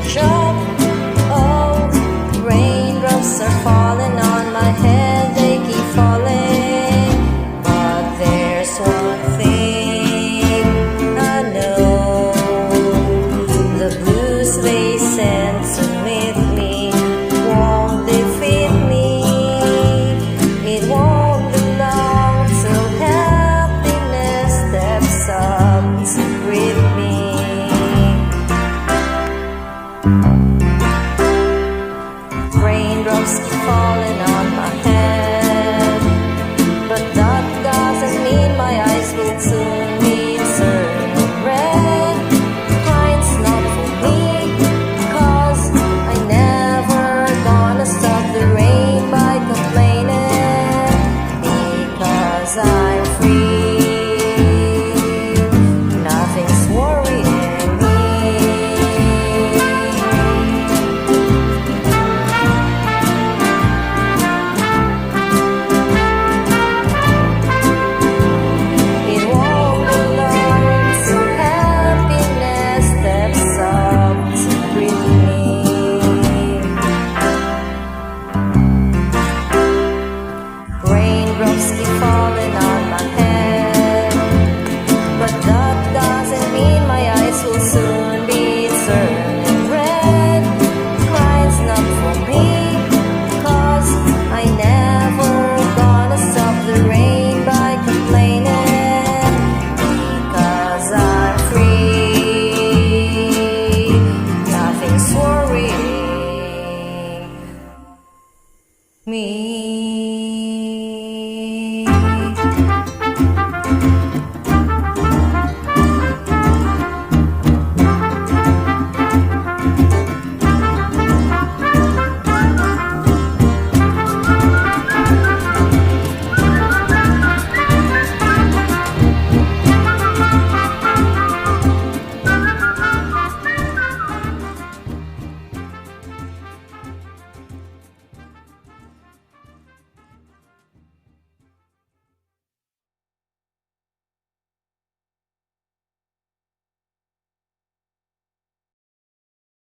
drop. Oh, raindrops are falling on my head, they keep falling. But there's one thing I know, the blues they send to meet me won't defeat me. It won't be long till happiness steps up to greet me. Raindrops keep falling on my head, but that doesn't mean my eyes will soon be turning red. Crying's not for me, 'cause I never gonna stop the rain by complaining, because I'm free.